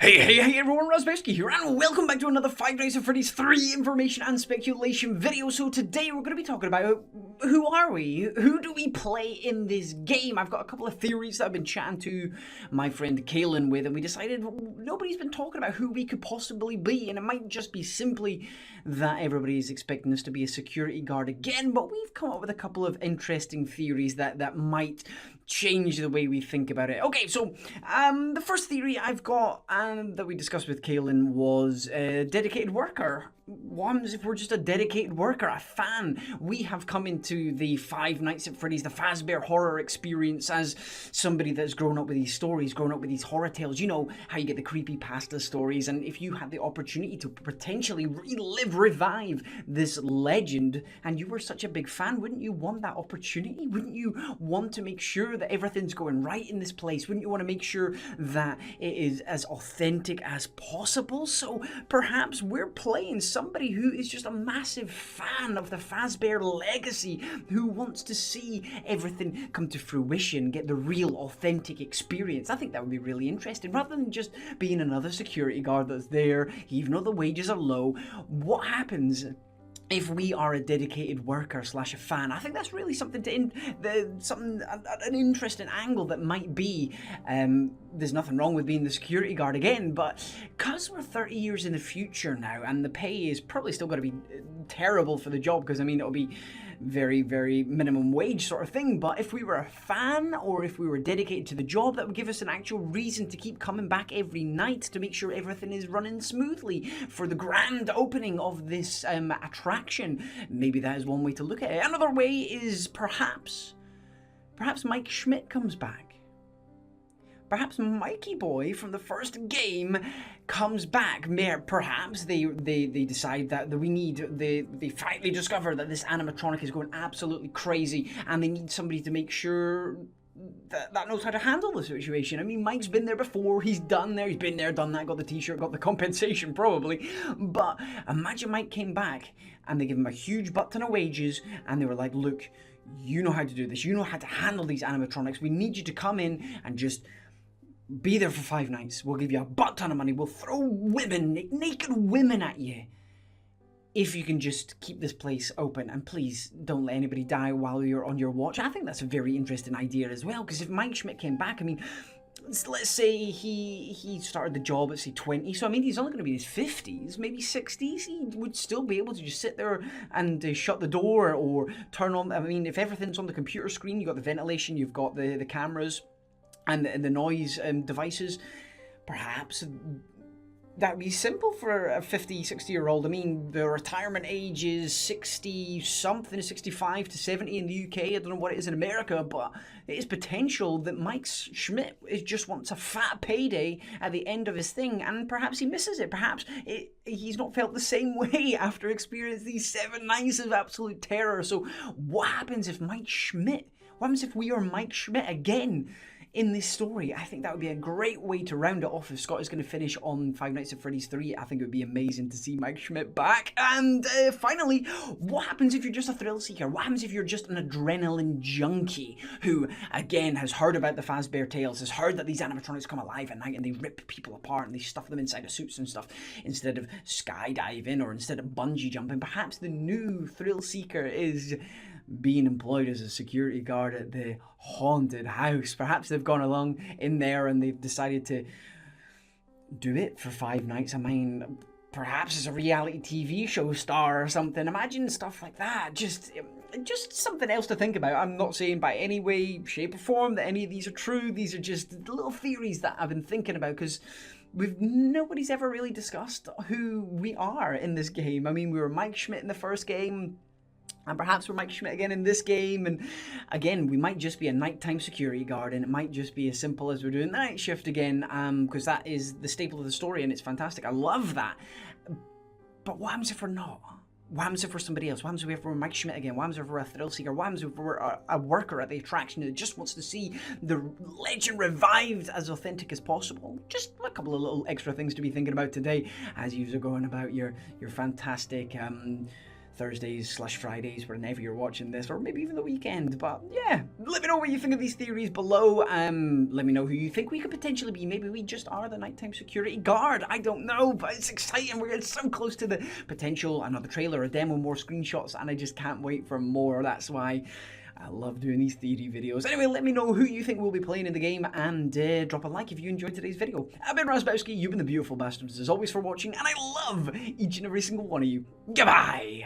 Hey everyone, Raspberry here, and welcome back to another Five Nights at Freddy's 3 information and speculation video. So today we're going to be talking about who are we? Who do we play in this game? I've got a couple of theories that I've been chatting to my friend Kaylin with, and we decided nobody's been talking about who we could possibly be, and it might just be simply that everybody's expecting us to be a security guard again, but we've come up with a couple of interesting theories that might change the way we think about it. Okay, so the first theory I've got that we discussed with Kaylin was a dedicated worker. What happens if we're just a dedicated worker, a fan? We have come into the Five Nights at Freddy's, the Fazbear horror experience as somebody that's grown up with these stories, grown up with these horror tales. You know how you get the creepypasta stories, and if you had the opportunity to potentially revive this legend, and you were such a big fan, wouldn't you want that opportunity? Wouldn't you want to make sure that everything's going right in this place? Wouldn't you want to make sure that it is as authentic as possible? So perhaps we're playing somebody who is just a massive fan of the Fazbear legacy, who wants to see everything come to fruition, get the real authentic experience. I think that would be really interesting, rather than just being another security guard that's there, even though the wages are low. What happens if we are a dedicated worker slash a fan? I think that's really something an interesting angle that might be. There's nothing wrong with being the security guard again, but because we're 30 years in the future now, and the pay is probably still going to be terrible for the job, because I mean it'll be very, very minimum wage sort of thing, but if we were a fan or if we were dedicated to the job, that would give us an actual reason to keep coming back every night to make sure everything is running smoothly for the grand opening of this attraction. Maybe that is one way to look at it. Another way is perhaps Mike Schmidt comes back. Perhaps Mikey Boy from the first game comes back. Perhaps they decide that we need, they finally discover that this animatronic is going absolutely crazy, and they need somebody to make sure that knows how to handle the situation. I mean, Mike's been there before, he's been there, done that, got the t-shirt, got the compensation probably, but imagine Mike came back and they give him a huge butt ton of wages, and they were like, look, you know how to do this, you know how to handle these animatronics, we need you to come in and just be there for 5 nights. We'll give you a butt ton of money. We'll throw women, naked women at you, if you can just keep this place open. And please don't let anybody die while you're on your watch. I think that's a very interesting idea as well, because if Mike Schmidt came back, I mean, let's say he started the job at say 20, so I mean he's only going to be in his 50s, maybe 60s. He would still be able to just sit there and shut the door or turn on. I mean, if everything's on the computer screen, you've got the ventilation, you've got the cameras and the noise devices, perhaps that'd be simple for a 50, 60-year-old. I mean, the retirement age is 60 something, 65 to 70 in the UK. I don't know what it is in America, but it is potential that Mike Schmidt just wants a fat payday at the end of his thing, and perhaps he misses it. Perhaps he's not felt the same way after experiencing these 7 nights of absolute terror. So what happens if Mike Schmidt, what happens if we are Mike Schmidt again in this story? I think that would be a great way to round it off. If Scott is going to finish on Five Nights at Freddy's 3, I think it would be amazing to see Mike Schmidt back. And finally, what happens if you're just a thrill seeker? What happens if you're just an adrenaline junkie who, again, has heard about the Fazbear tales, has heard that these animatronics come alive at night and they rip people apart and they stuff them inside of suits and stuff instead of skydiving or instead of bungee jumping? Perhaps the new thrill seeker is being employed as a security guard at the haunted house. Perhaps they've gone along in there and they've decided to do it for 5 nights. I mean, perhaps as a reality TV show star or something. Imagine stuff like that. Just something else to think about. I'm not saying by any way, shape or form that any of these are true. These are just little theories that I've been thinking about, because nobody's ever really discussed who we are in this game. I mean, we were Mike Schmidt in the first game, and perhaps we're Mike Schmidt again in this game, and again, we might just be a nighttime security guard, and it might just be as simple as we're doing the night shift again, because that is the staple of the story, and it's fantastic. I love that. But what happens if we're not? What happens if we're somebody else? What happens if we're Mike Schmidt again? What happens if we're a thrill seeker? What happens if we're a worker at the attraction that just wants to see the legend revived as authentic as possible? Just a couple of little extra things to be thinking about today as you are going about your fantastic Thursdays/Fridays, whenever you're watching this, or maybe even the weekend. But yeah, let me know what you think of these theories below. Let me know who you think we could potentially be. Maybe we just are the nighttime security guard. I don't know, but it's exciting. We're getting so close to the potential, another trailer, a demo, more screenshots, and I just can't wait for more. That's why I love doing these theory videos. Anyway, let me know who you think will be playing in the game, and drop a like if you enjoyed today's video. I've been Razbowski, you've been the beautiful bastards as always for watching, and I love each and every single one of you. Goodbye!